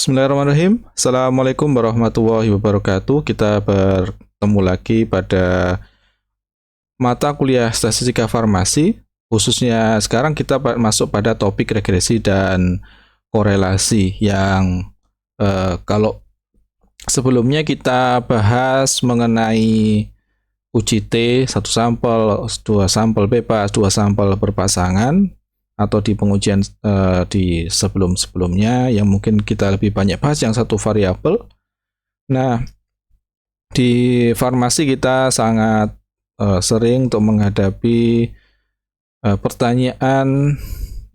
Bismillahirrahmanirrahim. Assalamualaikum warahmatullahi wabarakatuh. Kita bertemu lagi pada mata kuliah Statistika Farmasi. Khususnya sekarang kita masuk pada topik regresi dan korelasi yang kalau sebelumnya kita bahas mengenai uji T, satu sampel, dua sampel bebas, dua sampel berpasangan, atau di pengujian di sebelum-sebelumnya yang mungkin kita lebih banyak bahas yang satu variabel. Nah, di farmasi kita sangat sering untuk menghadapi pertanyaan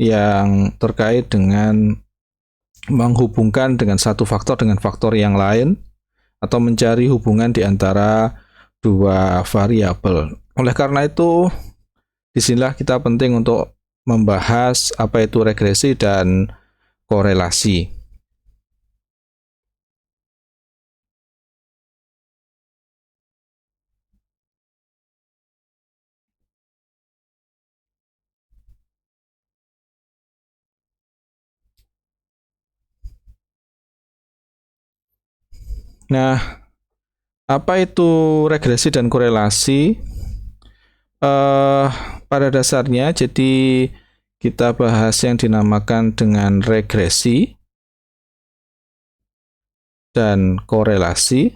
yang terkait dengan menghubungkan dengan satu faktor dengan faktor yang lain atau mencari hubungan di antara dua variabel. Oleh karena itu, disinilah kita penting untuk membahas apa itu regresi dan korelasi. Nah, apa itu regresi dan korelasi? Pada dasarnya, jadi kita bahas yang dinamakan dengan regresi dan korelasi.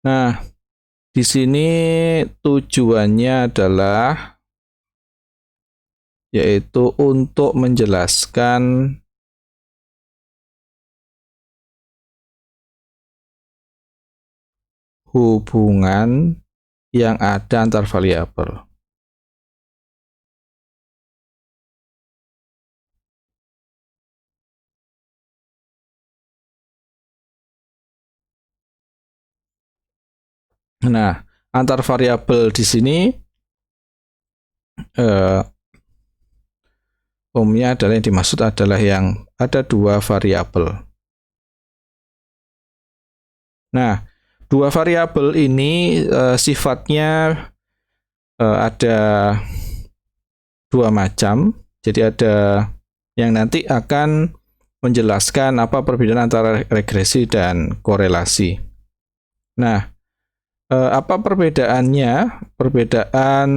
Nah, di sini tujuannya adalah yaitu untuk menjelaskan hubungan yang ada antar variabel. Nah, antar variabel di sini umumnya adalah yang dimaksud adalah yang ada dua variabel. Nah, dua variabel ini sifatnya ada dua macam. Jadi ada yang nanti akan menjelaskan apa perbedaan antara regresi dan korelasi. Nah, apa perbedaannya? Perbedaan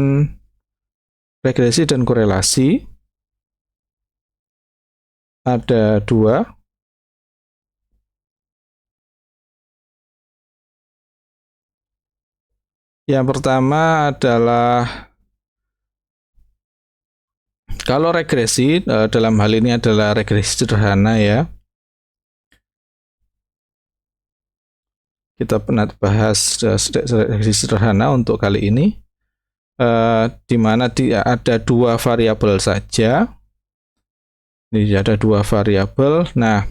regresi dan korelasi ada dua. Yang pertama adalah kalau regresi, dalam hal ini adalah regresi sederhana ya. Kita pernah bahas regresi sederhana untuk kali ini, di mana ada dua variabel saja. Ini ada dua variabel. Nah,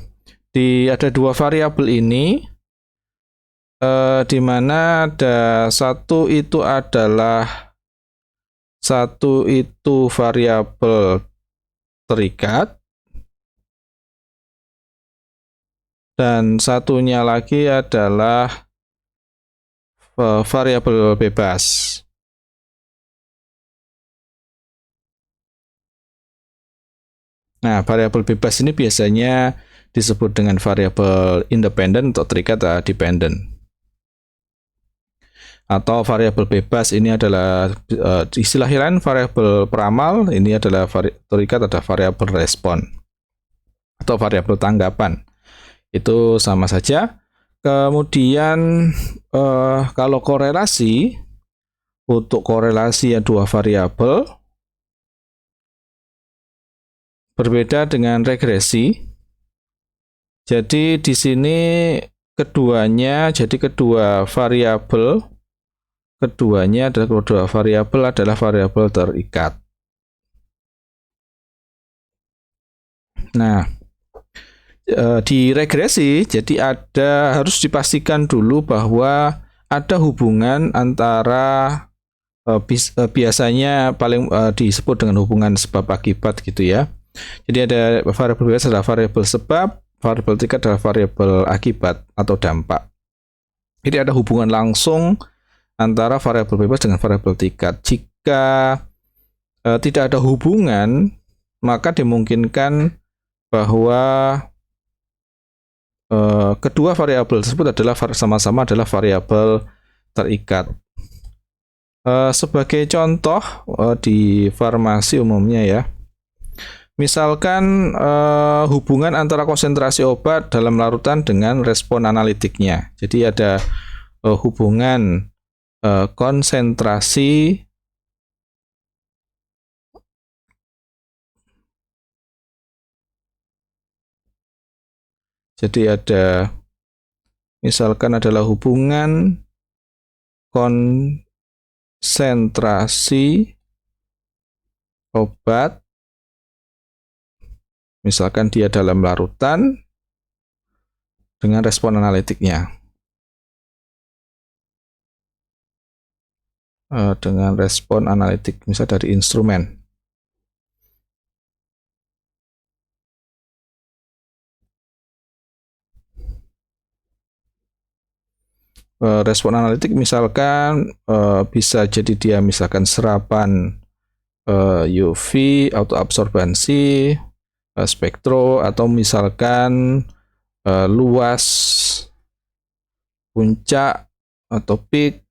ada dua variabel ini, di mana ada satu itu variabel terikat dan satunya lagi adalah variabel bebas. Nah, variabel bebas ini biasanya disebut dengan variabel independen atau terikat atau dependent. Atau variabel bebas ini adalah istilah lain variabel peramal, ini adalah terikat ada variabel respon atau variabel tanggapan. Itu sama saja. Kemudian kalau korelasi, untuk korelasi yang dua variabel berbeda dengan regresi. Jadi di sini keduanya adalah kedua variabel adalah variabel terikat. Nah, di regresi jadi harus dipastikan dulu bahwa ada hubungan antara biasanya paling disebut dengan hubungan sebab akibat gitu ya. Jadi ada variabel bebas adalah variabel sebab, variabel terikat adalah variabel akibat atau dampak. Jadi ada hubungan langsung antara variabel bebas dengan variabel tingkat. Jika tidak ada hubungan, maka dimungkinkan bahwa kedua variabel tersebut adalah sama-sama adalah variabel terikat. Sebagai contoh di farmasi umumnya ya, misalkan hubungan antara konsentrasi obat dalam larutan dengan respon analitiknya. Jadi ada hubungan konsentrasi jadi ada misalkan adalah hubungan konsentrasi obat, misalkan dia dalam larutan dengan respon analitiknya. Dengan respon analitik, misal dari instrumen. Respon analitik misalkan bisa jadi dia misalkan serapan UV, autoabsorbansi, spektro, atau misalkan luas puncak atau peak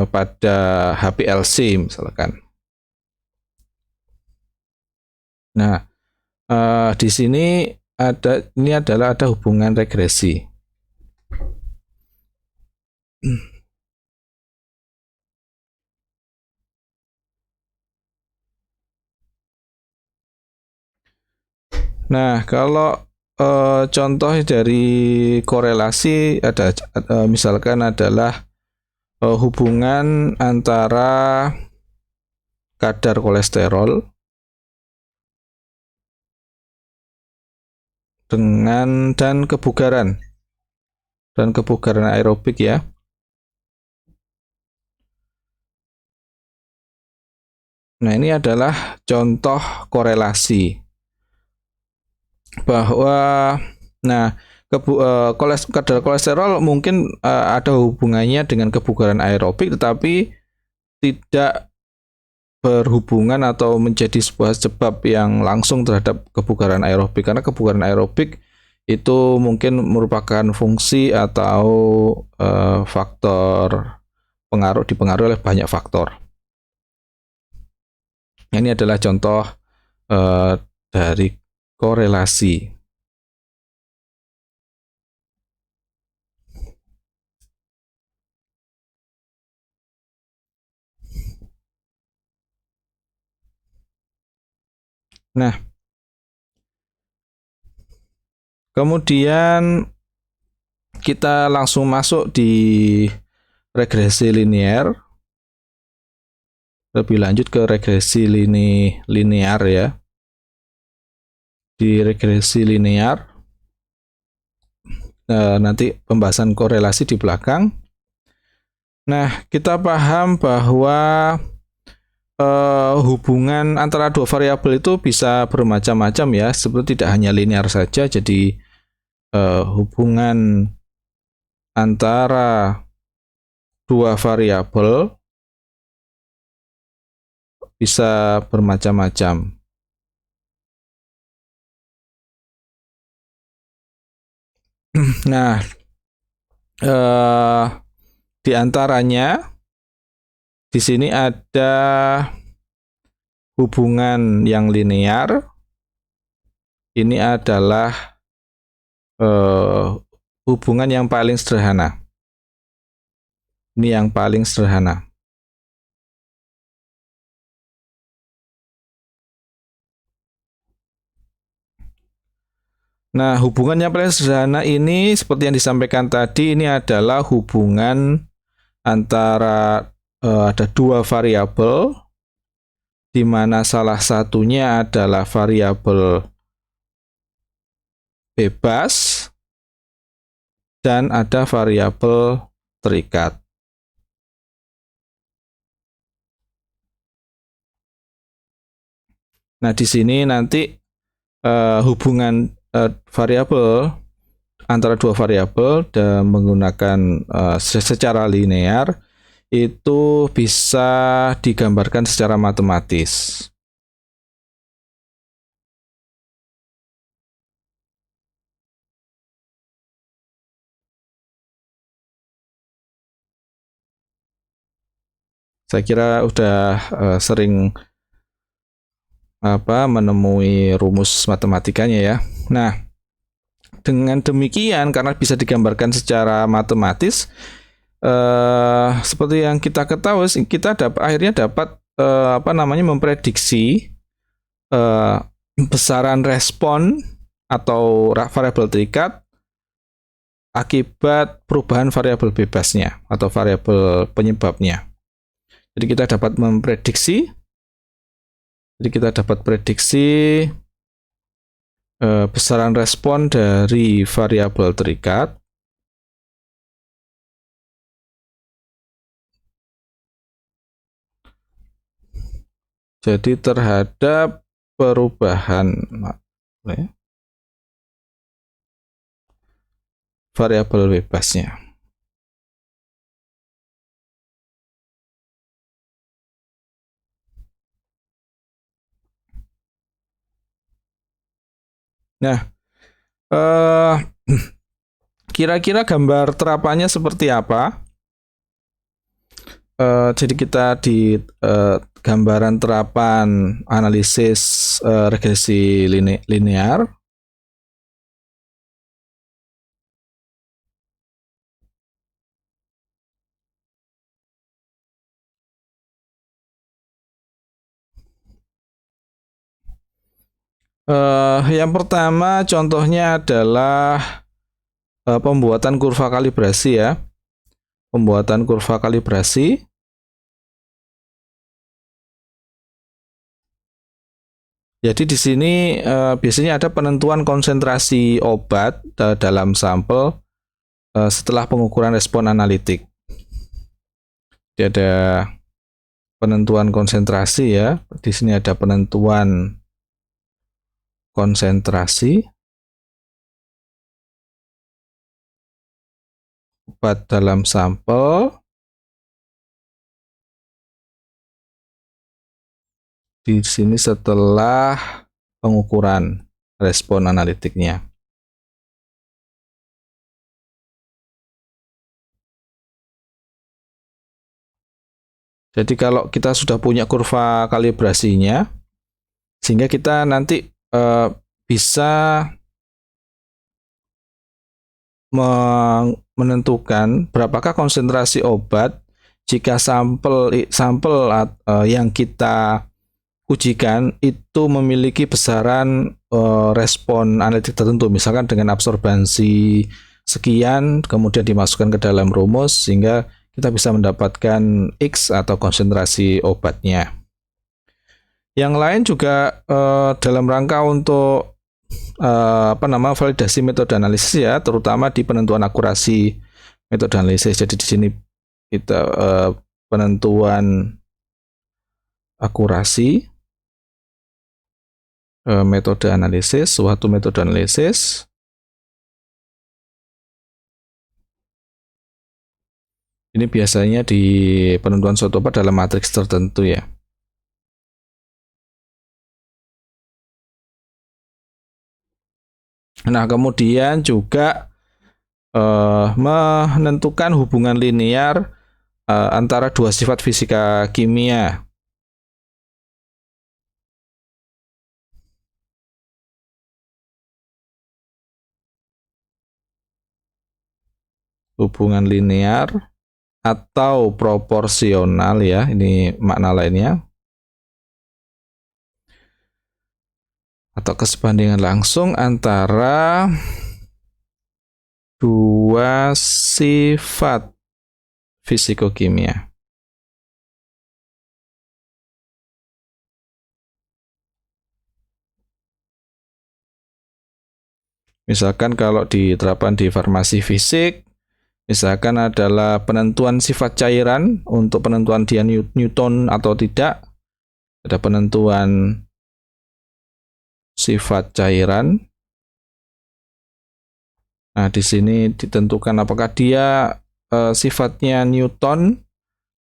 pada HPLC misalkan. Nah, di sini ada hubungan regresi. Nah, kalau contoh dari korelasi ada misalkan adalah hubungan antara kadar kolesterol dan kebugaran aerobik ya. Nah, ini adalah contoh korelasi bahwa kadar kolesterol mungkin ada hubungannya dengan kebugaran aerobik, tetapi tidak berhubungan atau menjadi sebuah sebab yang langsung terhadap kebugaran aerobik, karena kebugaran aerobik itu mungkin merupakan fungsi atau faktor dipengaruhi oleh banyak faktor. Ini adalah contoh dari korelasi. Nah, kemudian kita langsung masuk di regresi linear. Lebih lanjut ke regresi linear ya. Di regresi linear nanti pembahasan korelasi di belakang. Nah, kita paham bahwa hubungan antara dua variabel itu bisa bermacam-macam ya, seperti tidak hanya linear saja. Jadi hubungan antara dua variabel bisa bermacam-macam. Nah, di antaranya di sini ada hubungan yang linear. Ini adalah hubungan yang paling sederhana. Ini yang paling sederhana. Nah, hubungan yang paling sederhana ini seperti yang disampaikan tadi, ini adalah hubungan antara ada dua variabel, di mana salah satunya adalah variabel bebas dan ada variabel terikat. Nah, di sini nanti hubungan variabel antara dua variabel dan menggunakan secara linear itu bisa digambarkan secara matematis. Saya kira udah sering menemui rumus matematikanya ya. Nah, dengan demikian karena bisa digambarkan secara matematis, seperti yang kita ketahui, kita akhirnya dapat memprediksi besaran respon atau variabel terikat akibat perubahan variabel bebasnya atau variabel penyebabnya. Jadi kita dapat memprediksi. Jadi kita dapat prediksi besaran respon dari variabel terikat jadi terhadap perubahan variabel bebasnya. Nah, kira-kira gambar terapannya seperti apa? Jadi kita di gambaran terapan analisis regresi linear. Yang pertama contohnya adalah pembuatan kurva kalibrasi ya. Pembuatan kurva kalibrasi. Jadi di sini biasanya ada penentuan konsentrasi obat dalam sampel setelah pengukuran respon analitik. Jadi ada penentuan konsentrasi ya. Di sini ada penentuan konsentrasi obat dalam sampel. Di sini setelah pengukuran respon analitiknya. Jadi kalau kita sudah punya kurva kalibrasinya, sehingga kita nanti bisa menentukan berapakah konsentrasi obat jika sampel yang kita ujikan itu memiliki besaran respon analitik tertentu, misalkan dengan absorbansi sekian, kemudian dimasukkan ke dalam rumus sehingga kita bisa mendapatkan X atau konsentrasi obatnya. Yang lain juga dalam rangka untuk validasi metode analisis ya, terutama di penentuan akurasi metode analisis. Jadi di sini kita penentuan akurasi metode analisis, suatu metode analisis. Ini biasanya di penentuan suatu obat dalam matriks tertentu ya. Nah, kemudian juga menentukan hubungan linear antara dua sifat fisika kimia. Hubungan linear atau proporsional ya, ini makna lainnya. Atau kesebandingan langsung antara dua sifat fisikokimia. Misalkan kalau diterapkan di farmasi fisik, misalkan adalah penentuan sifat cairan untuk penentuan dia Newton atau tidak. Ada penentuan sifat cairan Nah, di sini ditentukan apakah dia sifatnya Newton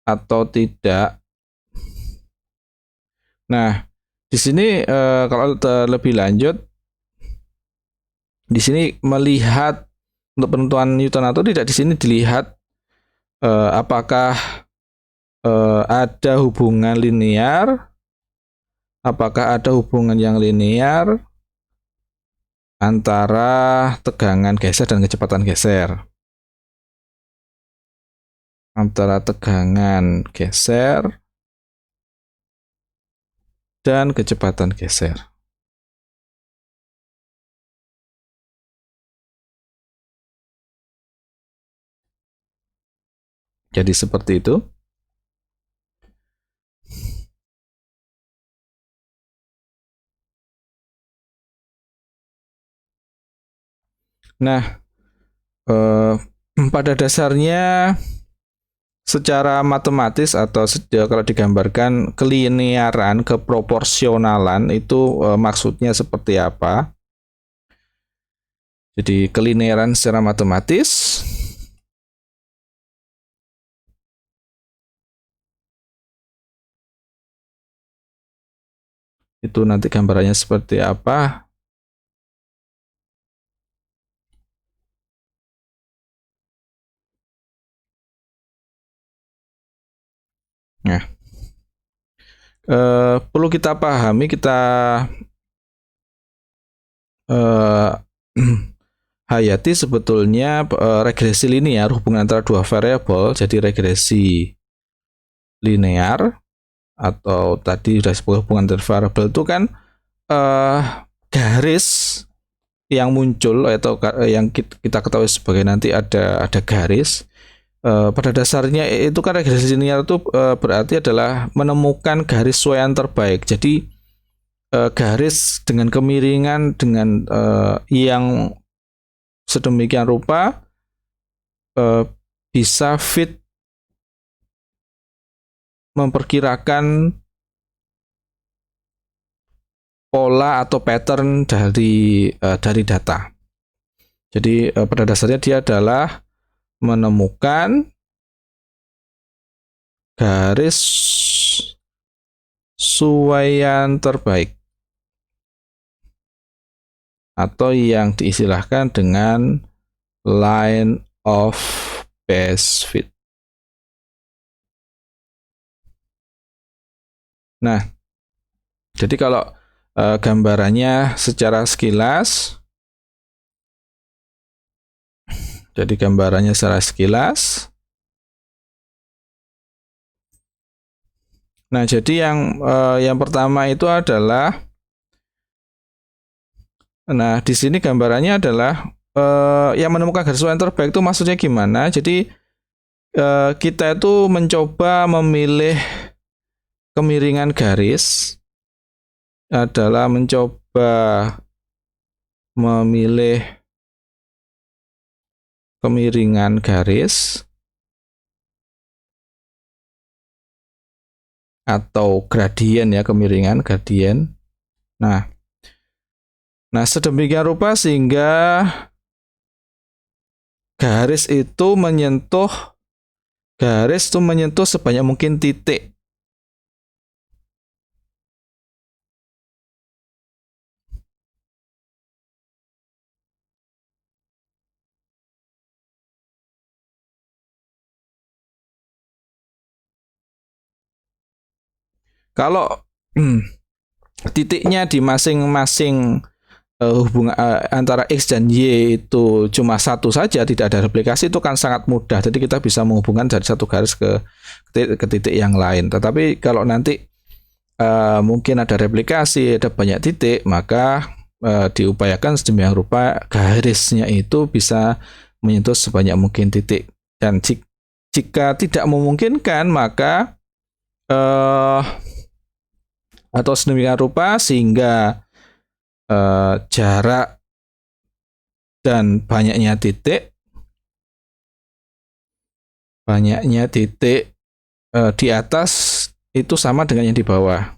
atau tidak. Nah, di sini kalau lebih lanjut, di sini melihat untuk penentuan Newton atau tidak, di sini dilihat apakah ada hubungan linear, apakah ada hubungan yang linear antara tegangan geser dan kecepatan geser. Antara tegangan geser dan kecepatan geser. Jadi seperti itu. Nah, pada dasarnya secara matematis atau kalau digambarkan kelinearan, keproporsionalan itu maksudnya seperti apa? Jadi kelinearan secara matematis itu nanti gambarannya seperti apa? Nah, perlu kita pahami, kita hayati sebetulnya regresi linear, hubungan antara dua variabel, jadi regresi linear atau tadi sudah sebuah hubungan antar variabel itu kan garis yang muncul atau yang kita ketahui sebagai nanti ada garis. Pada dasarnya itu kan regresi linear itu berarti adalah menemukan garis suaian terbaik. Jadi garis dengan kemiringan dengan yang sedemikian rupa bisa fit memperkirakan pola atau pattern dari data. Jadi pada dasarnya dia adalah menemukan garis suaian terbaik atau yang diistilahkan dengan line of best fit. Nah, jadi kalau gambarannya secara sekilas, nah, jadi yang pertama itu adalah, nah di sini gambarannya adalah yang menemukan garis suaian terbaik itu maksudnya gimana? Jadi kita itu mencoba memilih kemiringan garis, adalah mencoba memilih kemiringan garis atau gradien ya, kemiringan gradien. Nah, sedemikian rupa sehingga garis itu menyentuh sebanyak mungkin titik. Kalau titiknya di masing-masing hubungan antara X dan Y itu cuma satu saja, tidak ada replikasi, itu kan sangat mudah. Jadi kita bisa menghubungkan dari satu garis ke titik yang lain. Tetapi kalau nanti mungkin ada replikasi, ada banyak titik, maka diupayakan sedemikian rupa garisnya itu bisa menyentuh sebanyak mungkin titik. Dan jika tidak memungkinkan, maka atau sedemikian rupa sehingga jarak dan banyaknya titik di atas itu sama dengan yang di bawah.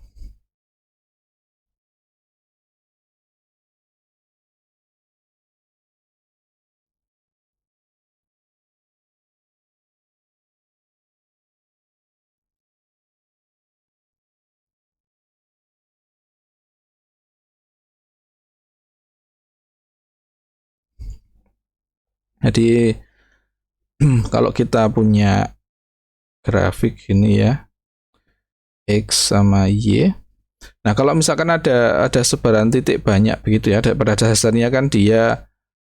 Jadi kalau kita punya grafik ini ya, X sama Y. Nah, kalau misalkan ada sebaran titik banyak begitu ya, pada dasarnya kan dia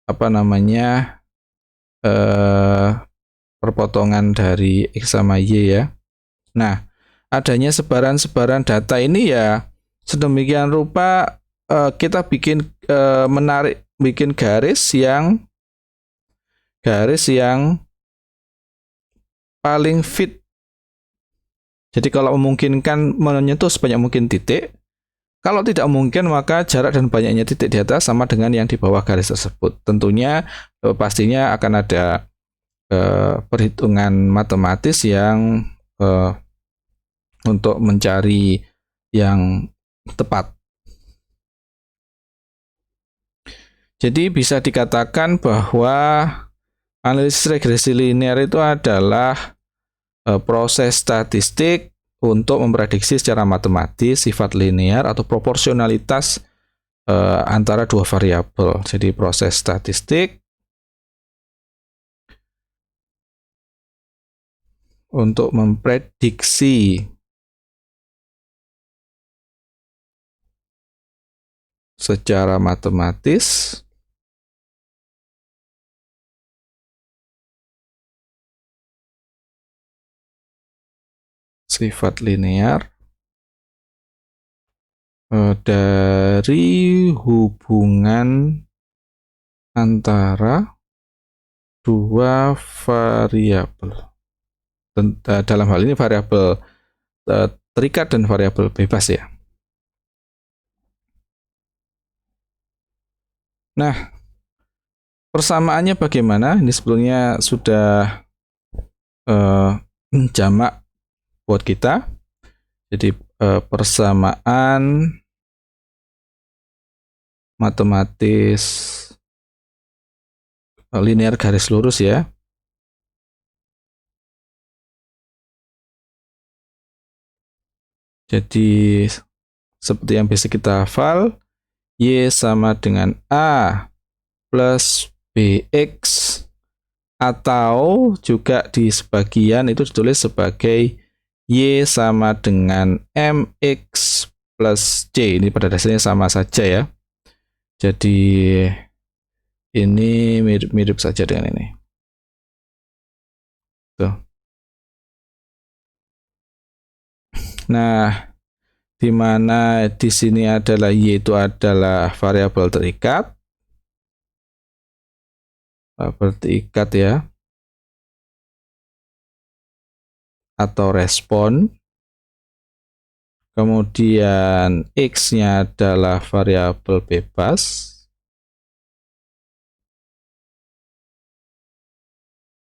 apa namanya perpotongan dari X sama Y ya. Nah, adanya sebaran-sebaran data ini ya sedemikian rupa kita bikin garis yang paling fit. Jadi kalau memungkinkan menyentuh sebanyak mungkin titik, kalau tidak mungkin maka jarak dan banyaknya titik di atas sama dengan yang di bawah garis tersebut. Tentunya pastinya akan ada perhitungan matematis yang untuk mencari yang tepat. Jadi bisa dikatakan bahwa analisis regresi linear itu adalah proses statistik untuk memprediksi secara matematis sifat linear atau proporsionalitas antara dua variabel. Jadi proses statistik untuk memprediksi secara matematis sifat linear dari hubungan antara dua variabel. Dalam hal ini variabel terikat dan variabel bebas ya. Nah, persamaannya bagaimana? Ini sebelumnya sudah jamak buat kita. Jadi persamaan matematis linear garis lurus ya. Jadi seperti yang bisa kita hafal, Y sama dengan A plus BX, atau juga di sebagian itu ditulis sebagai Y sama dengan MX plus C. Ini pada dasarnya sama saja ya. Jadi ini mirip-mirip saja dengan ini. Tuh. Nah, di mana di sini adalah Y itu adalah variabel terikat ya, atau respon. Kemudian X-nya adalah variabel bebas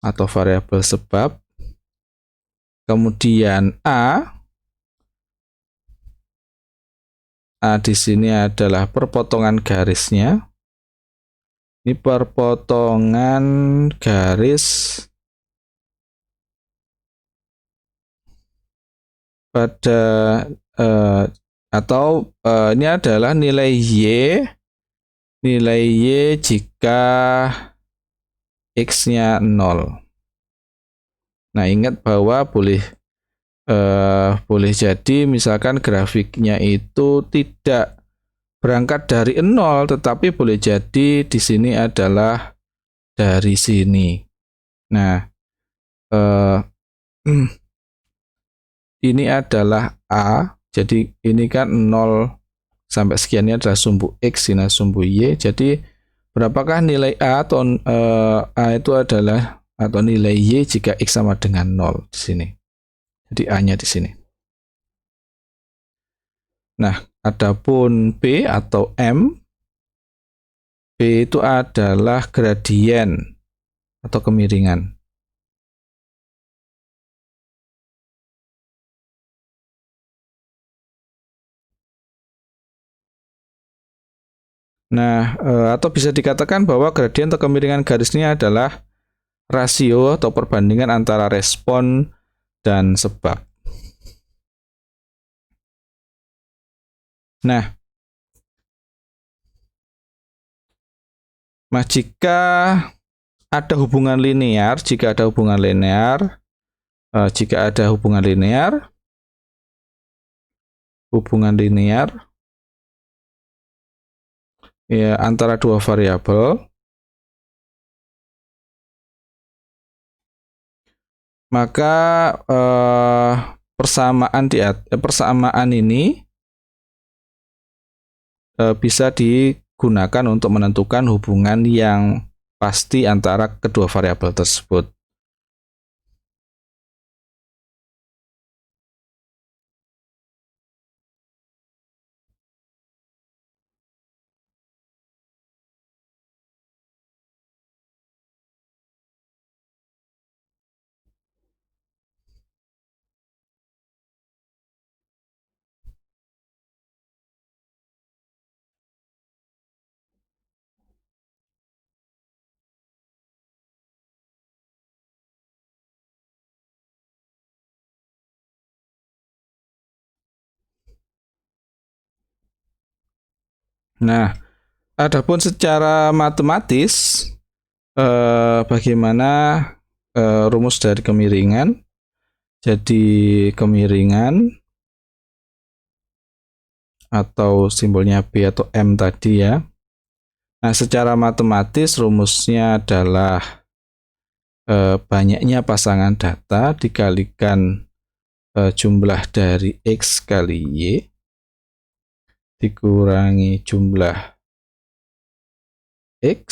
atau variabel sebab. Kemudian A di sini adalah perpotongan garisnya. Ini perpotongan garis pada ini adalah nilai Y jika X-nya 0. Nah, ingat bahwa boleh jadi misalkan grafiknya itu tidak berangkat dari 0, tetapi boleh jadi di sini adalah dari sini. Nah, ini adalah A, jadi ini kan 0 sampai sekiannya adalah sumbu X, ini sumbu Y. Jadi berapakah nilai A atau A itu adalah atau nilai Y jika X sama dengan 0 di sini. Jadi A-nya di sini. Nah, adapun B atau M, B itu adalah gradien atau kemiringan. Nah, atau bisa dikatakan bahwa gradien atau kemiringan garis ini adalah rasio atau perbandingan antara respon dan sebab. Nah, jika ada hubungan linear, jika ada hubungan linear, ya antara dua variabel, maka persamaan ini bisa digunakan untuk menentukan hubungan yang pasti antara kedua variabel tersebut. Nah, adapun secara matematis, bagaimana rumus dari kemiringan? Jadi kemiringan atau simbolnya B atau M tadi ya. Nah, secara matematis rumusnya adalah banyaknya pasangan data dikalikan jumlah dari X kali Y dikurangi jumlah X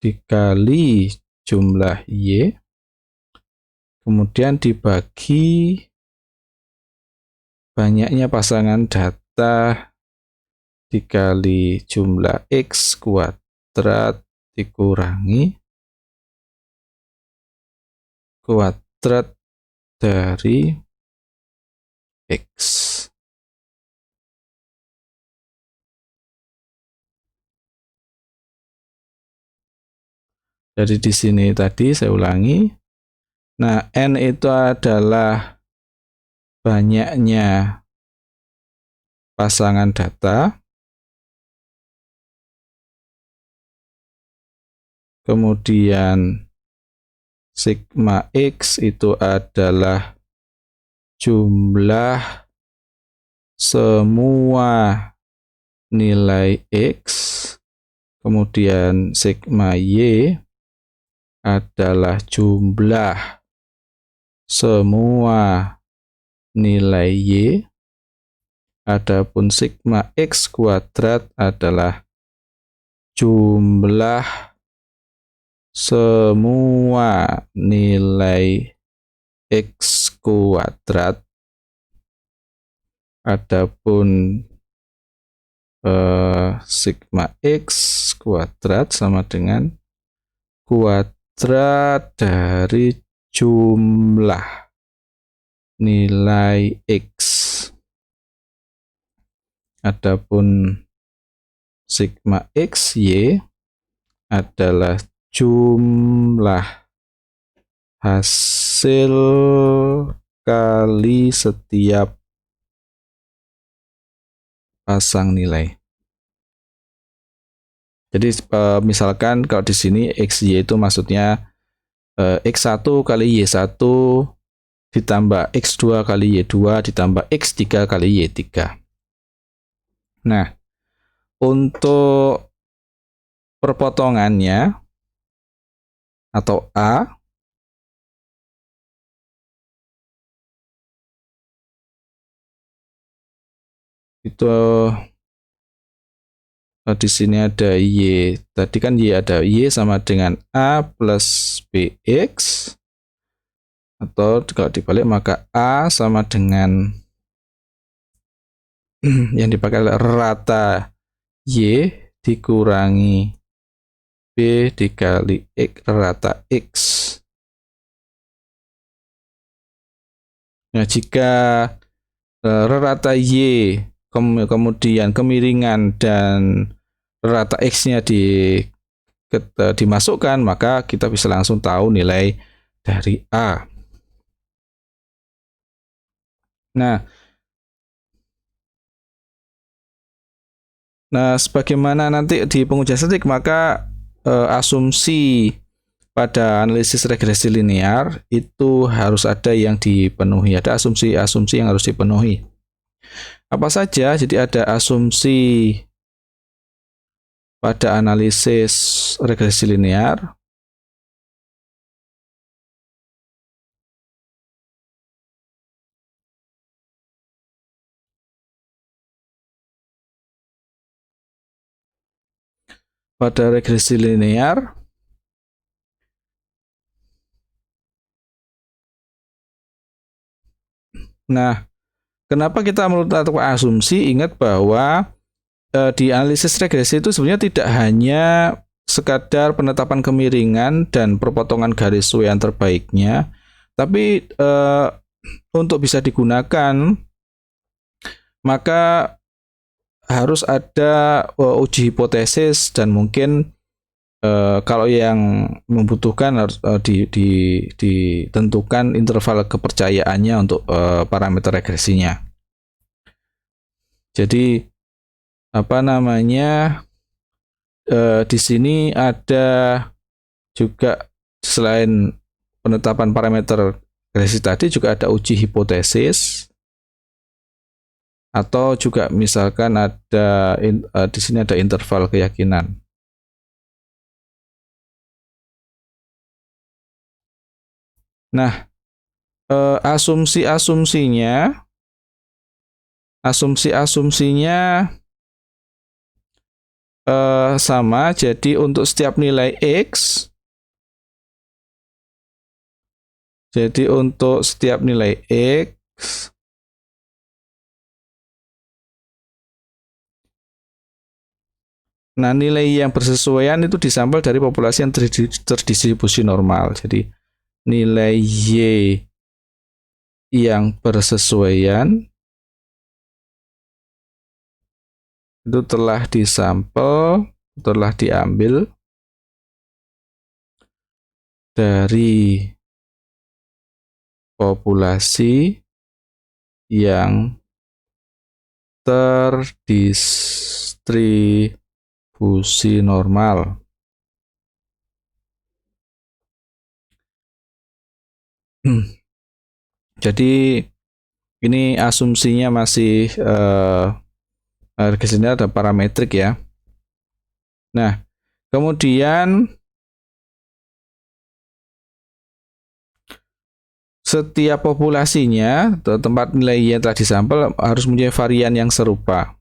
dikali jumlah Y, kemudian dibagi banyaknya pasangan data dikali jumlah X kuadrat dikurangi kuadrat dari X. Jadi di sini tadi saya ulangi. Nah, N itu adalah banyaknya pasangan data. Kemudian sigma X itu adalah jumlah semua nilai X. Kemudian sigma Y adalah jumlah semua nilai Y. Adapun sigma X kuadrat adalah jumlah semua nilai X kuadrat. Adapun sigma X kuadrat sama dengan kuadrat dari jumlah nilai X. Adapun sigma XY adalah jumlah hasil kali setiap pasang nilai. Jadi misalkan kalau di sini XY itu maksudnya X1 kali Y1 ditambah X2 kali Y2 ditambah X3 kali Y3. Nah, untuk perpotongannya atau A itu di sini ada Y. Tadi kan Y ada Y sama dengan A plus BX, atau kalau dibalik maka A sama dengan yang dipakai rata Y dikurangi B dikali X rata X. Nah, jika rata Y kemudian kemiringan dan rata X-nya dimasukkan, maka kita bisa langsung tahu nilai dari A. Nah, sebagaimana nanti di pengujian statistik, maka asumsi pada analisis regresi linear itu harus ada yang dipenuhi, ada asumsi-asumsi yang harus dipenuhi. Apa saja? Jadi ada asumsi pada analisis regresi linear, pada regresi linear. Nah, kenapa kita melakukan asumsi? Ingat bahwa di analisis regresi itu sebenarnya tidak hanya sekadar penetapan kemiringan dan perpotongan garis yang terbaiknya, tapi untuk bisa digunakan maka harus ada uji hipotesis dan mungkin kalau yang membutuhkan harus ditentukan interval kepercayaannya untuk parameter regresinya. Jadi apa namanya di sini ada juga selain penetapan parameter regresi tadi juga ada uji hipotesis atau juga misalkan ada di sini ada interval keyakinan. Nah, asumsi-asumsinya sama. Jadi untuk setiap nilai x, jadi untuk setiap nilai x nah nilai yang bersesuaian itu disampel dari populasi yang terdistribusi normal. Jadi nilai y yang bersesuaian itu telah disampel, telah diambil dari populasi yang terdistribusi normal. Jadi ini asumsinya masih regresinya ada parametrik ya. Nah, kemudian setiap populasinya tempat nilai yang telah disampel harus mempunyai varian yang serupa.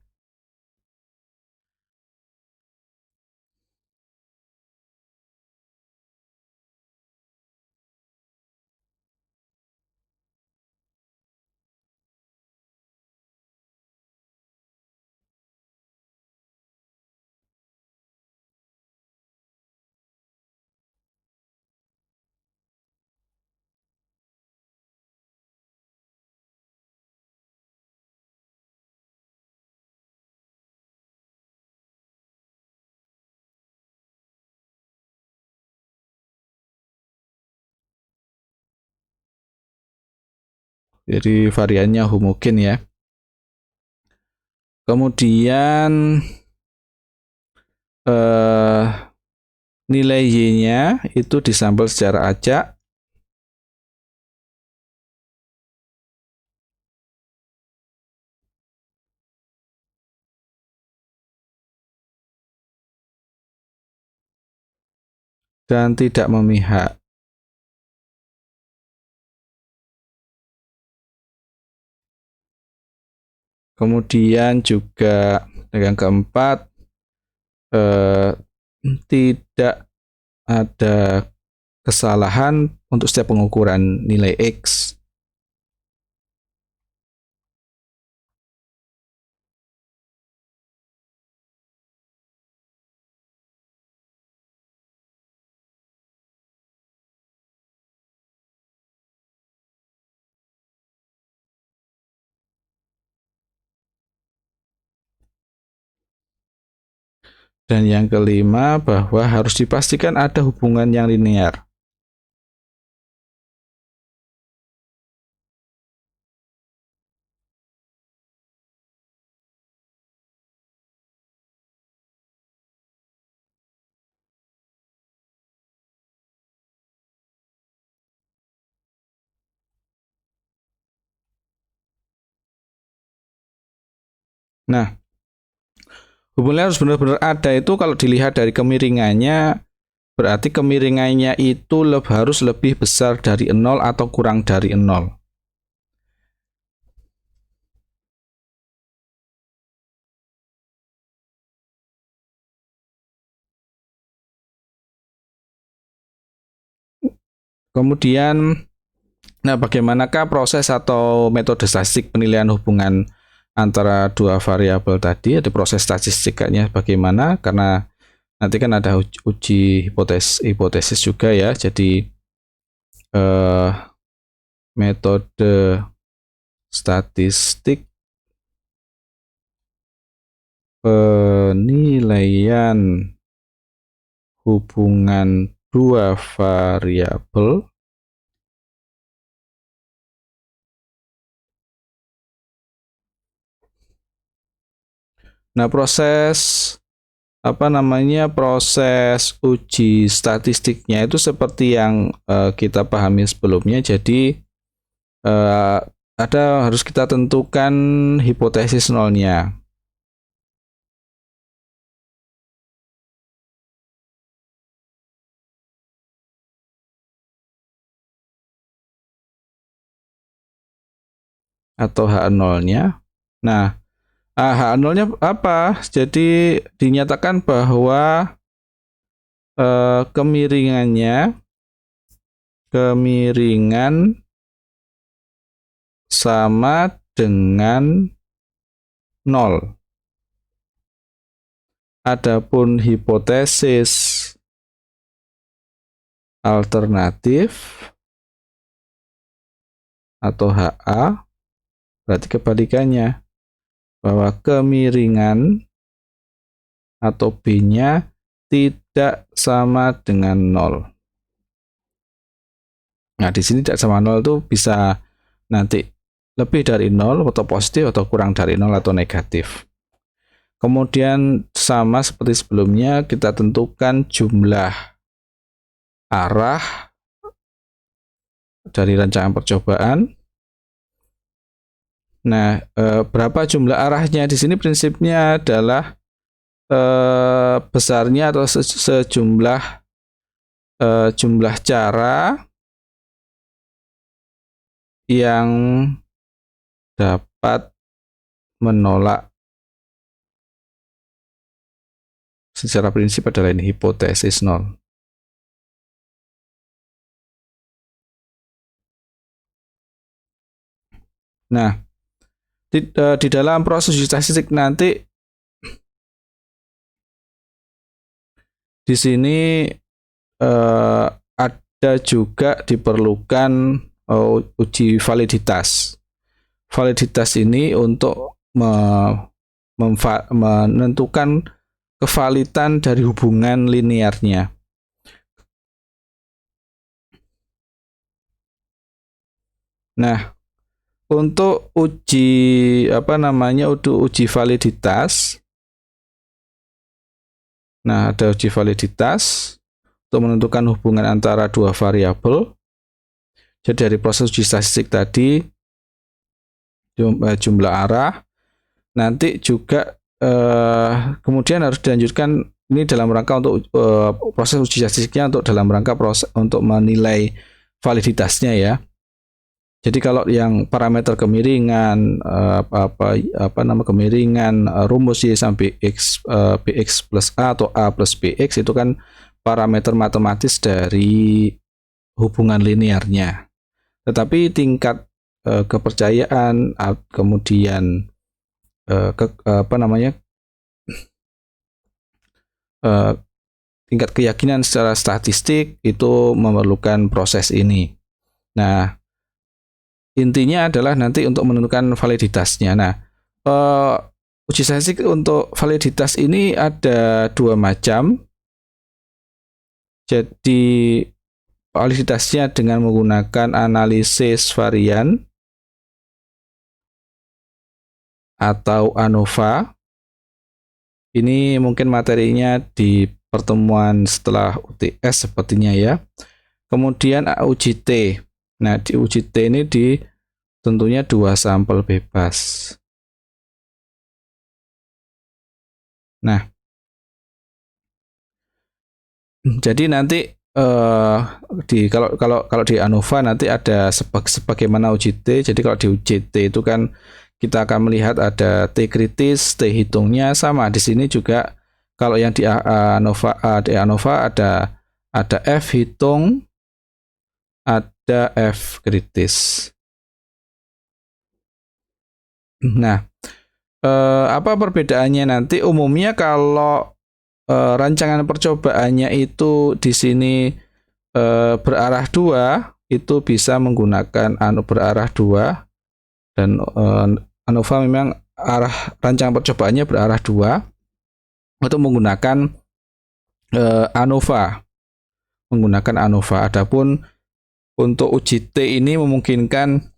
Jadi variannya homogen ya. Kemudian eh, nilai y-nya itu disampel secara acak dan tidak memihak. Kemudian juga yang keempat tidak ada kesalahan untuk setiap pengukuran nilai X. Dan yang kelima bahwa harus dipastikan ada hubungan yang linear. Nah, hubungannya harus benar-benar ada itu kalau dilihat dari kemiringannya, berarti kemiringannya itu harus lebih besar dari 0 atau kurang dari 0. Kemudian, nah bagaimanakah proses atau metode statistik penilaian hubungan antara dua variabel tadi? Ada proses statistikanya bagaimana? Karena nanti kan ada uji hipotesis juga ya. Jadi metode statistik penilaian hubungan dua variabel. Nah, proses uji statistiknya itu seperti yang kita pahami sebelumnya. Jadi harus kita tentukan hipotesis nolnya. Atau H0-nya. Nah, H0-nya apa? Jadi dinyatakan bahwa kemiringan sama dengan 0. Adapun hipotesis alternatif atau HA berarti kebalikannya, bahwa kemiringan atau B-nya tidak sama dengan 0. Nah, di sini tidak sama 0 itu bisa nanti lebih dari 0 atau positif atau kurang dari 0 atau negatif. Kemudian sama seperti sebelumnya kita tentukan jumlah arah dari rancangan percobaan. Nah, berapa jumlah arahnya? Di sini prinsipnya adalah besarnya atau sejumlah jumlah cara yang dapat menolak. Secara prinsip adalah ini hipotesis 0. Nah, di dalam proses uji statistik nanti di sini ada juga diperlukan uji validitas. Validitas ini untuk menentukan kevalitan dari hubungan linearnya. Nah, untuk uji validitas. Nah, ada uji validitas untuk menentukan hubungan antara dua variabel. Jadi dari proses uji statistik tadi jumlah arah, nanti juga kemudian harus dilanjutkan ini dalam rangka untuk proses uji statistiknya untuk dalam rangka proses untuk menilai validitasnya ya. Jadi kalau yang parameter kemiringan kemiringan rumus Y sampai X BX plus A atau A plus BX itu kan parameter matematis dari hubungan linearnya. Tetapi tingkat kepercayaan kemudian tingkat keyakinan secara statistik itu memerlukan proses ini. Nah, intinya adalah nanti untuk menentukan validitasnya. Nah, uji statistik untuk validitas ini ada dua macam. Jadi validitasnya dengan menggunakan analisis varian atau ANOVA. Ini mungkin materinya di pertemuan setelah UTS sepertinya ya. Kemudian uji T. Nah, di uji T ini tentunya dua sampel bebas. Nah, jadi nanti kalau di ANOVA nanti ada sebagaimana UJT. Jadi kalau di UJT itu kan kita akan melihat ada T kritis, T hitungnya sama. Di sini juga kalau yang di ANOVA ada F hitung, ada F kritis. Nah, apa perbedaannya nanti? Umumnya kalau rancangan percobaannya itu di sini berarah dua, itu bisa menggunakan berarah dua, dan ANOVA memang rancangan percobaannya berarah dua untuk menggunakan ANOVA. Adapun untuk UJT ini memungkinkan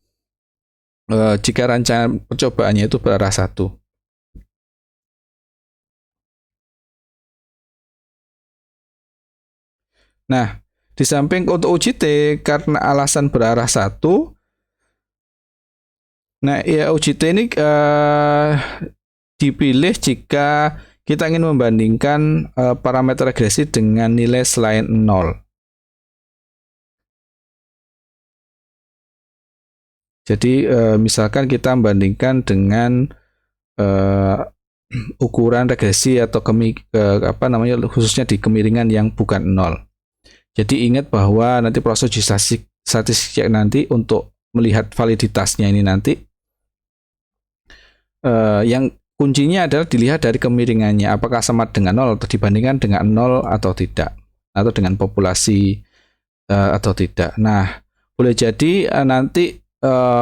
jika rancangan percobaannya itu berarah satu. Nah, di samping untuk UJT karena alasan berarah satu, nah ya UJT ini dipilih jika kita ingin membandingkan parameter regresi dengan nilai selain 0. Jadi misalkan kita membandingkan dengan ukuran regresi atau khususnya di kemiringan yang bukan 0. Jadi ingat bahwa nanti proses uji statistik nanti untuk melihat validitasnya ini nanti yang kuncinya adalah dilihat dari kemiringannya, apakah sama dengan 0 atau dibandingkan dengan 0 atau tidak, atau dengan populasi atau tidak. Nah, boleh jadi nanti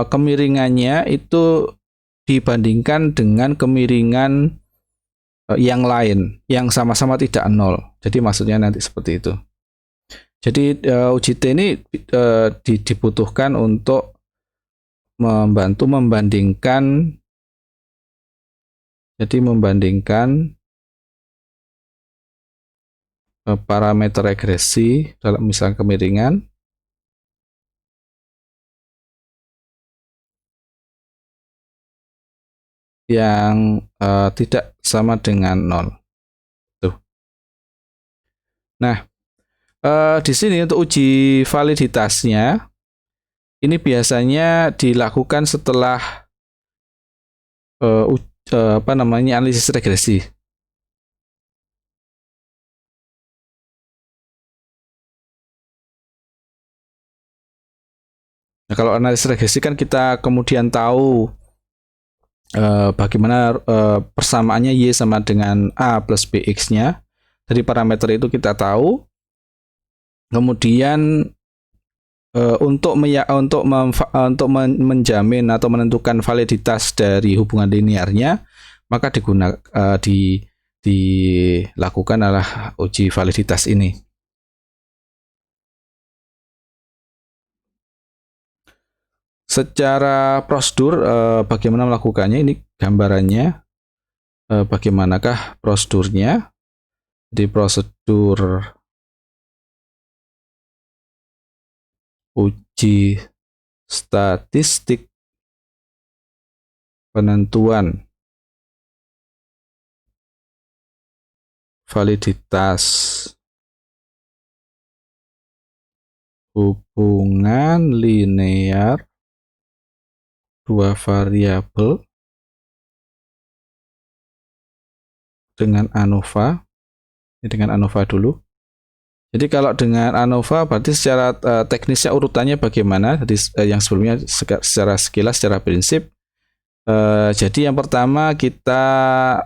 kemiringannya itu dibandingkan dengan kemiringan yang lain yang sama-sama tidak 0. Jadi maksudnya nanti seperti itu. Jadi UJT ini dibutuhkan untuk membantu membandingkan, parameter regresi dalam misalnya kemiringan yang tidak sama dengan 0. Tuh. Nah, di sini untuk uji validitasnya ini biasanya dilakukan setelah analisis regresi. Nah, kalau analisis regresi kan kita kemudian tahu bagaimana persamaannya Y sama dengan A plus BX-nya. Dari parameter itu kita tahu. Kemudian untuk menjamin atau menentukan validitas dari hubungan linearnya, maka dilakukan adalah uji validitas ini. Secara prosedur bagaimana melakukannya, ini gambarannya bagaimanakah prosedurnya. Di prosedur uji statistik penentuan validitas hubungan linear dua variabel dengan ANOVA. Ini dengan ANOVA dulu. Jadi kalau dengan ANOVA berarti secara teknisnya urutannya bagaimana? Jadi yang sebelumnya secara sekilas, secara prinsip. Jadi yang pertama kita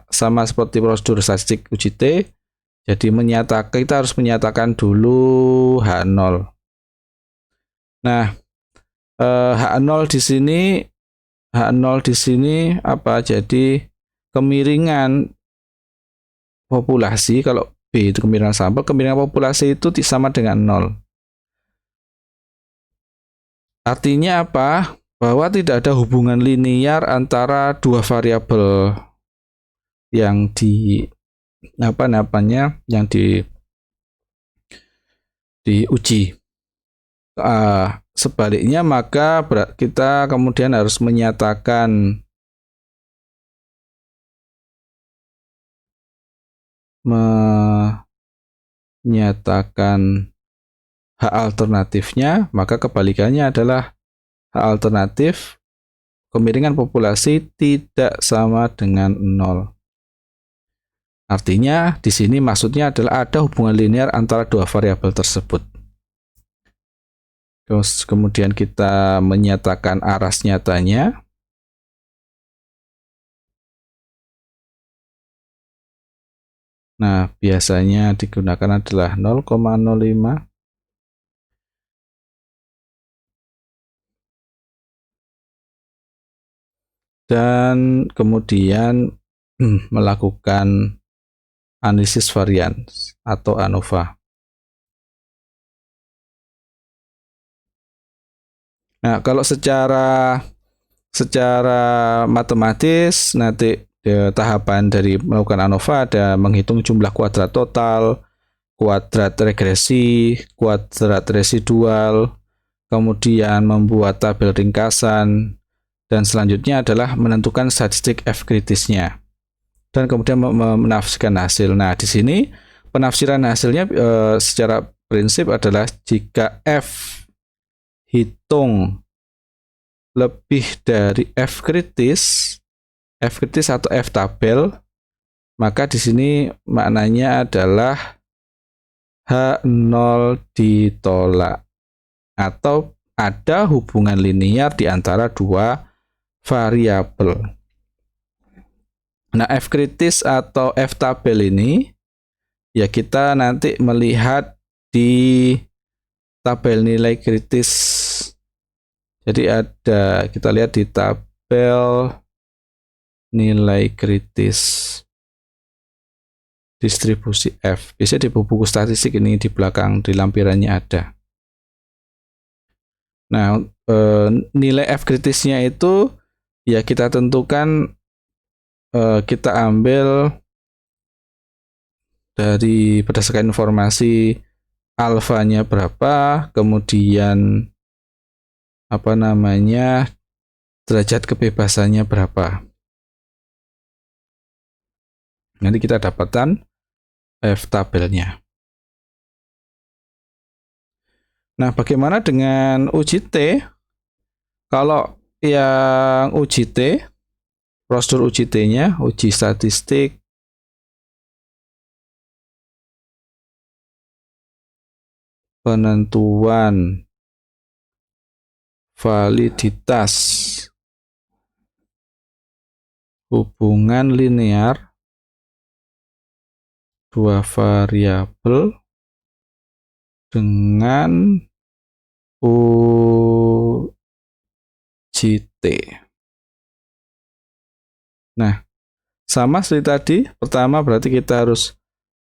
sama seperti prosedur statistik UJT. Jadi kita harus menyatakan dulu H0. Nah, H0 di sini apa? Jadi kemiringan populasi, kalau B itu kemiringan sampel, kemiringan populasi itu sama dengan 0. Artinya apa? Bahwa tidak ada hubungan linear antara dua variabel yang diuji. Sebaliknya maka kita kemudian harus menyatakan menyatakan hak alternatifnya, maka kebalikannya adalah hak alternatif kemiringan populasi tidak sama dengan 0. Artinya di sini maksudnya adalah ada hubungan linear antara dua variabel tersebut. Terus kemudian kita menyatakan aras nyatanya. Nah, biasanya digunakan adalah 0,05. Dan kemudian melakukan analisis varian atau ANOVA. Nah, kalau secara matematis nanti tahapan dari melakukan ANOVA ada menghitung jumlah kuadrat total, kuadrat regresi, kuadrat residual, kemudian membuat tabel ringkasan, dan selanjutnya adalah menentukan statistik F kritisnya. Dan kemudian menafsirkan hasil. Nah, di sini penafsiran hasilnya secara prinsip adalah jika F hitung lebih dari F kritis atau F tabel, maka di sini maknanya adalah H0 ditolak atau ada hubungan linear di antara dua variabel. Nah, F kritis atau F tabel ini ya kita nanti melihat di tabel nilai kritis. Jadi kita lihat di tabel nilai kritis distribusi F. Biasanya di buku statistik ini di belakang di lampirannya ada. Nah, nilai F kritisnya itu ya kita tentukan, kita ambil dari berdasarkan informasi alfanya berapa, kemudian derajat kebebasannya berapa. Nanti kita dapatkan F tabelnya. Nah, bagaimana dengan uji T? Kalau yang uji T, prosedur uji T-nya, uji statistik, penentuan validitas hubungan linear dua variabel dengan uji T. Nah, sama seperti tadi, pertama berarti kita harus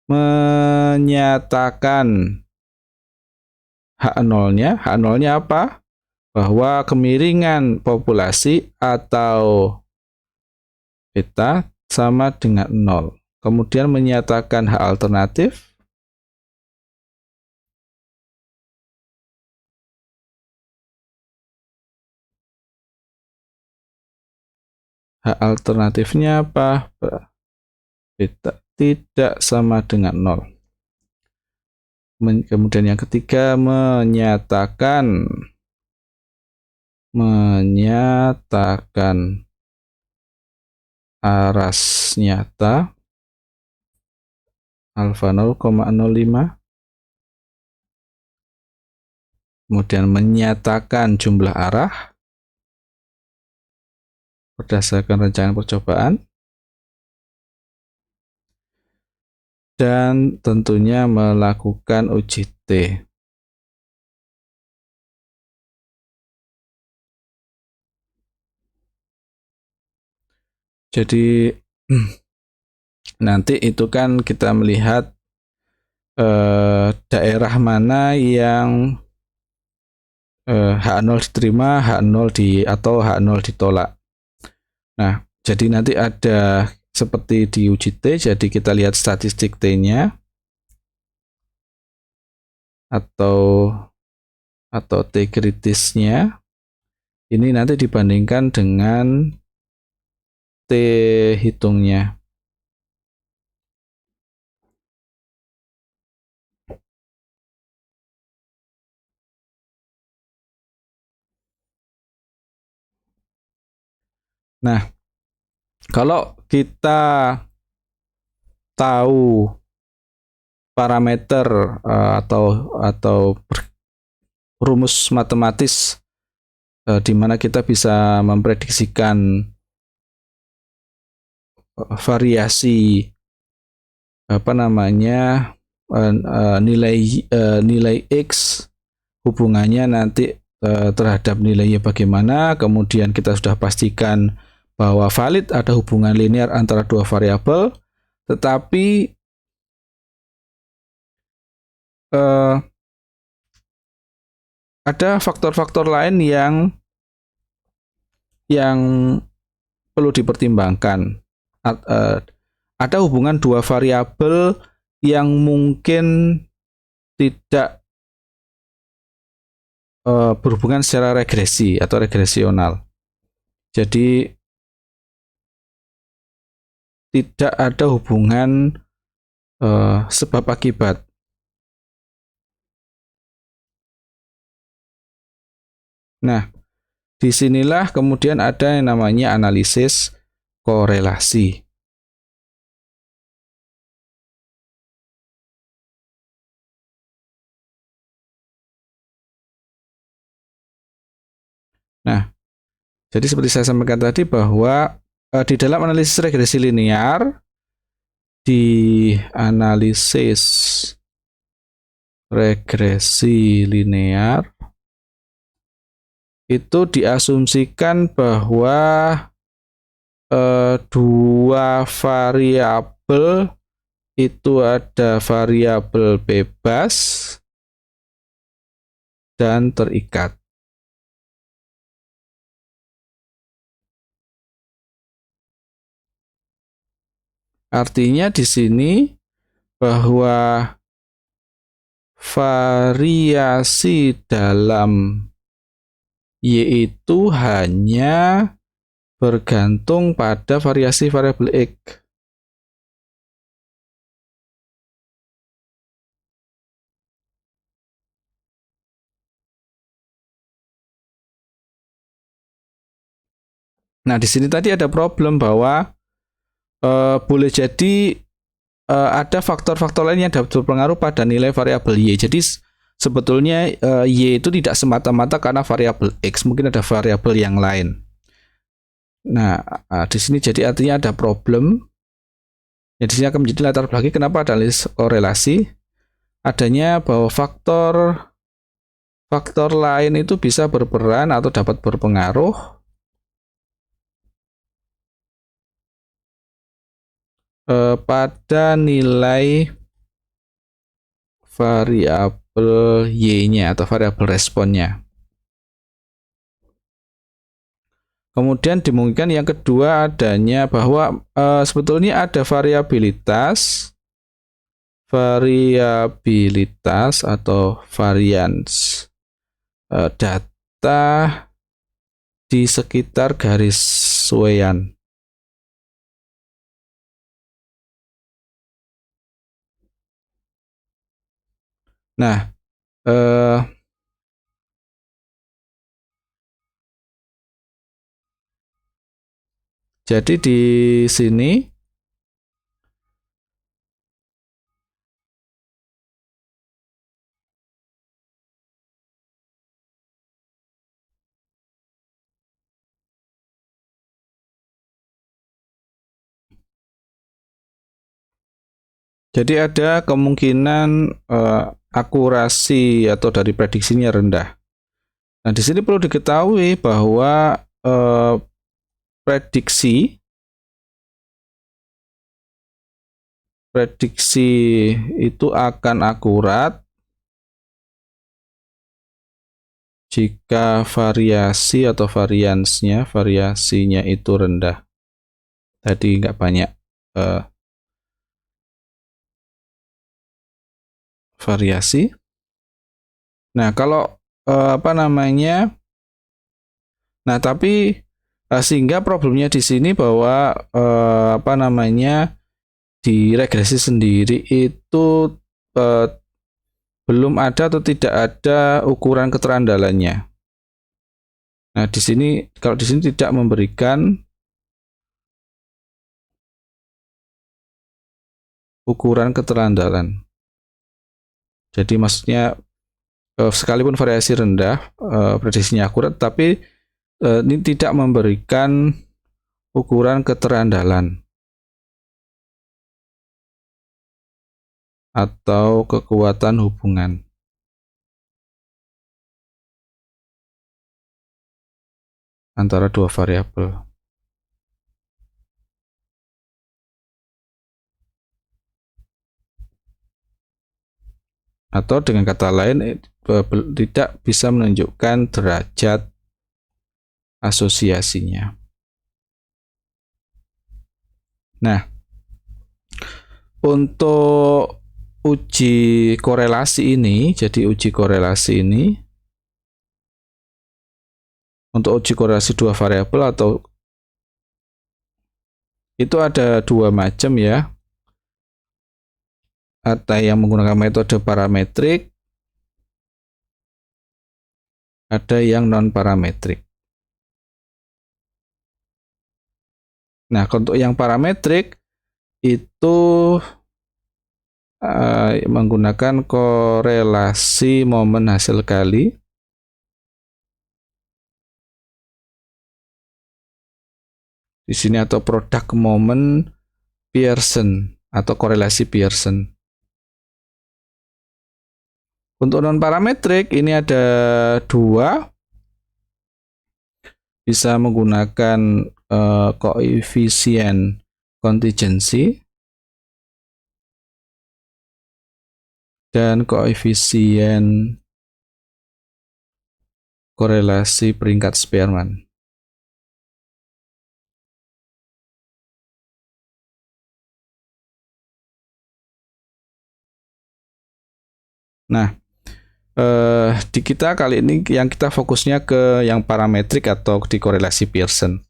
menyatakan H0-nya. H0-nya apa? Bahwa kemiringan populasi atau beta sama dengan 0. Kemudian menyatakan H alternatif. H alternatifnya apa? Beta tidak sama dengan 0. Kemudian yang ketiga menyatakan aras nyata alfa 0,05. Kemudian menyatakan jumlah arah berdasarkan rancangan percobaan, dan tentunya melakukan uji T. Jadi nanti itu kan kita melihat daerah mana yang H0 diterima, H0 atau H0 ditolak. Nah, jadi nanti ada seperti di uji T, jadi kita lihat statistik T-nya atau T kritisnya. Ini nanti dibandingkan dengan T hitungnya. Nah, kalau kita tahu parameter atau rumus matematis di mana kita bisa memprediksikan variasi nilai x, hubungannya nanti terhadap nilainya bagaimana, kemudian kita sudah pastikan bahwa valid ada hubungan linear antara dua variabel, tetapi ada faktor-faktor lain yang perlu dipertimbangkan. Ada hubungan dua variabel yang mungkin tidak berhubungan secara regresi atau regresional. Jadi tidak ada hubungan sebab akibat. Nah, disinilah kemudian ada yang namanya analisis korelasi. Nah, jadi seperti saya sampaikan tadi bahwa di dalam analisis regresi linear, itu diasumsikan bahwa dua variabel itu ada variabel bebas dan terikat. Artinya di sini bahwa variasi dalam Y itu hanya bergantung pada variasi variabel X. Nah, di sini tadi ada problem bahwa boleh jadi ada faktor-faktor lain yang dapat berpengaruh pada nilai variabel Y. Jadi sebetulnya Y itu tidak semata-mata karena variabel X, mungkin ada variabel yang lain. Nah, di sini jadi artinya ada problem. Ya, di sini akan menjadi latar belakang kenapa ada korelasi. Adanya bahwa faktor lain itu bisa berperan atau dapat berpengaruh pada nilai variabel Y-nya atau variabel responnya. Kemudian dimungkinkan yang kedua adanya bahwa sebetulnya ada variabilitas atau varians data di sekitar garis Sweian. Nah, jadi di sini jadi ada kemungkinan akurasi atau dari prediksinya rendah. Nah, di sini perlu diketahui bahwa prediksi itu akan akurat jika variasi atau variasinya itu rendah. Tadi nggak banyak variasi. Nah, kalau nah tapi sehingga problemnya di sini bahwa di regresi sendiri itu belum ada atau tidak ada ukuran keterandalannya. Nah, kalau di sini tidak memberikan ukuran keterandalan. Jadi maksudnya sekalipun variasi rendah, prediksinya akurat, tapi ini tidak memberikan ukuran keterandalan atau kekuatan hubungan antara dua variabel. Atau dengan kata lain, tidak bisa menunjukkan derajat asosiasinya. Nah, untuk uji korelasi ini, untuk uji korelasi dua variabel atau itu ada dua macam ya. Ada yang menggunakan metode parametrik, ada yang non parametrik. Nah, untuk yang parametrik itu menggunakan korelasi momen hasil kali di sini, atau produk momen Pearson atau korelasi Pearson. Untuk non parametrik ini ada dua, bisa menggunakan koefisien contingency dan koefisien korelasi peringkat Spearman. Nah, di kita kali ini yang kita fokusnya ke yang parametrik atau di korelasi Pearson.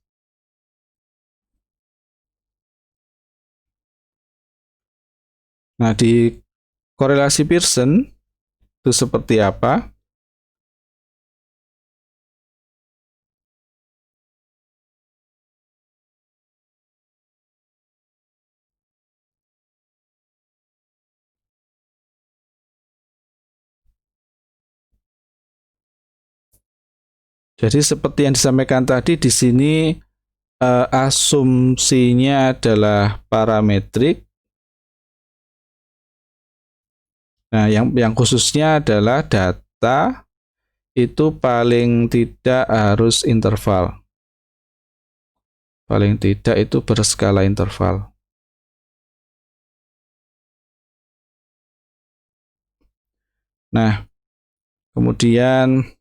Nah, di korelasi Pearson itu seperti apa? Jadi seperti yang disampaikan tadi, di sini asumsinya adalah parametrik. Nah, yang khususnya adalah data itu paling tidak harus interval. Paling tidak itu berskala interval. Nah, kemudian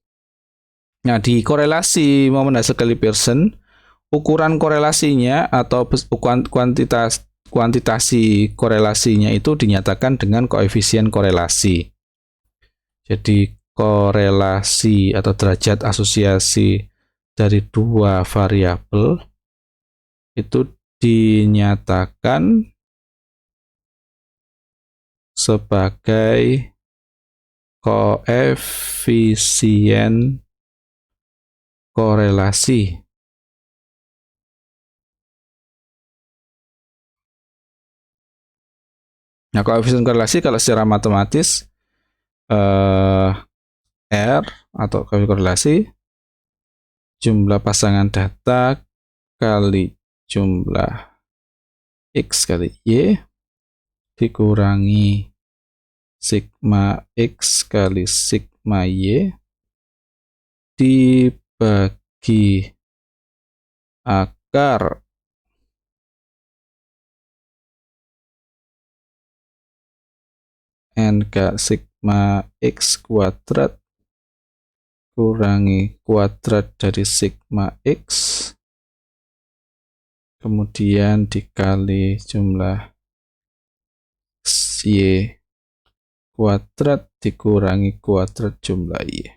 di korelasi momen hasil kali Pearson, ukuran korelasinya atau kuantitasi korelasinya itu dinyatakan dengan koefisien korelasi. Jadi korelasi atau derajat asosiasi dari dua variabel itu dinyatakan sebagai koefisien korelasi. Nah, koefisien korelasi kalau secara matematis R atau koefisien korelasi jumlah pasangan data kali jumlah X kali Y dikurangi sigma X kali sigma Y dibagi akar NK sigma X kuadrat kurangi kuadrat dari sigma X, kemudian dikali jumlah Y kuadrat dikurangi kuadrat jumlah Y.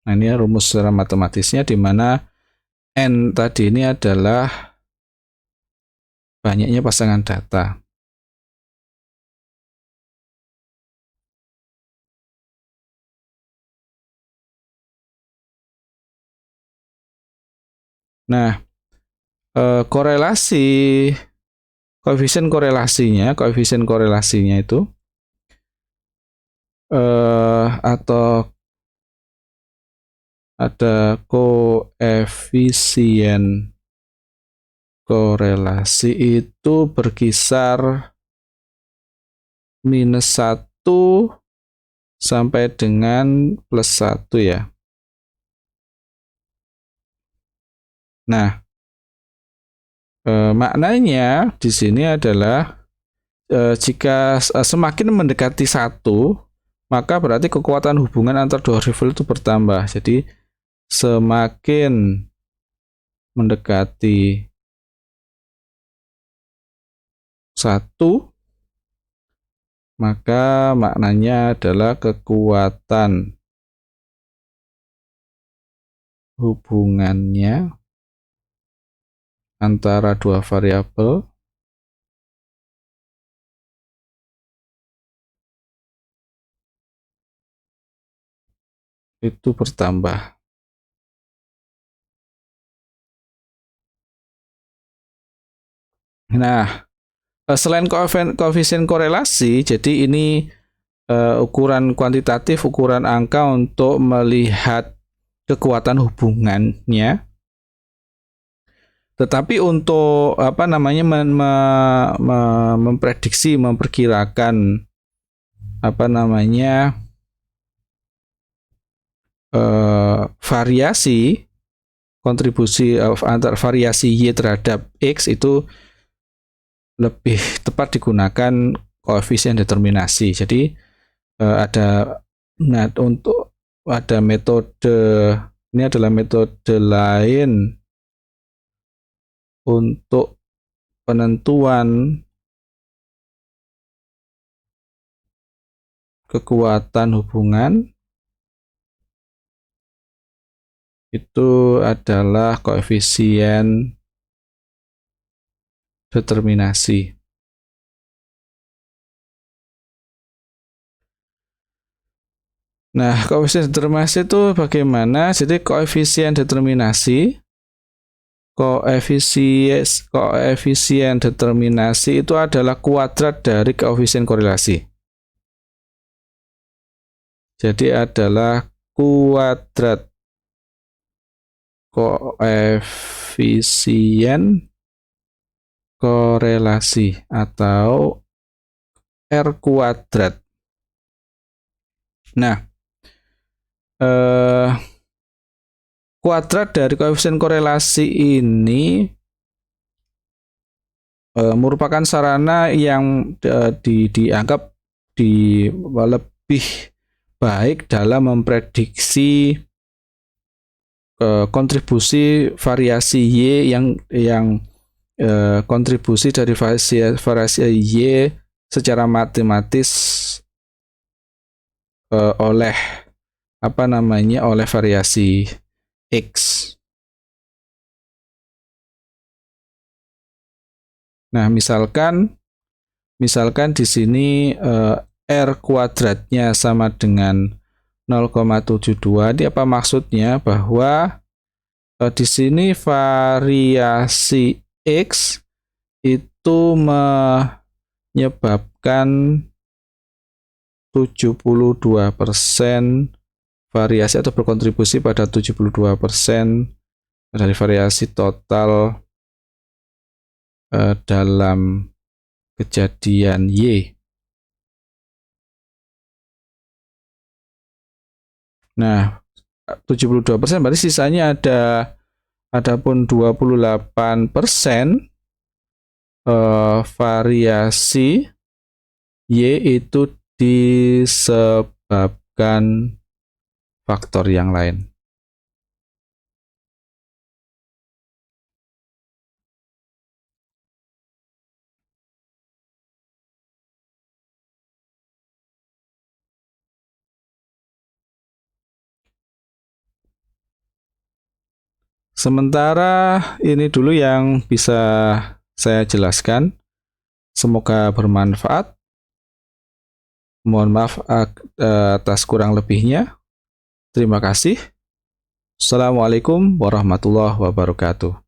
Nah, ini rumus secara matematisnya, di mana N tadi ini adalah banyaknya pasangan data. Nah, korelasi koefisien korelasinya itu atau ada koefisien korelasi itu berkisar -1 sampai dengan +1 ya. Nah, maknanya di sini adalah jika semakin mendekati 1, maka berarti kekuatan hubungan antar dua variabel itu bertambah. Jadi semakin mendekati 1, maka maknanya adalah kekuatan hubungannya antara dua variabel itu bertambah. Nah, selain koefisien korelasi, jadi ini ukuran kuantitatif, ukuran angka untuk melihat kekuatan hubungannya. Tetapi untuk memprediksi, memperkirakan variasi kontribusi antar variasi Y terhadap X itu lebih tepat digunakan koefisien determinasi. Jadi ada metode, ini adalah metode lain untuk penentuan kekuatan hubungan, itu adalah koefisien determinasi. Nah, koefisien determinasi itu bagaimana? Jadi koefisien determinasi itu adalah kuadrat dari koefisien korelasi. Jadi adalah kuadrat koefisien korelasi atau R kuadrat. Nah, kuadrat dari koefisien korelasi ini merupakan sarana yang dianggap lebih baik dalam memprediksi kontribusi variasi Y yang kontribusi dari variasi Y secara matematis oleh variasi X. Nah, misalkan di sini R kuadratnya sama dengan 0,72. Ini apa maksudnya? Bahwa di sini variasi X itu menyebabkan 72% variasi atau berkontribusi pada 72% dari variasi total dalam kejadian Y. Nah, 72% berarti sisanya adapun 28% variasi Y itu disebabkan faktor yang lain. Sementara ini dulu yang bisa saya jelaskan. Semoga bermanfaat. Mohon maaf atas kurang lebihnya. Terima kasih. Assalamualaikum warahmatullahi wabarakatuh.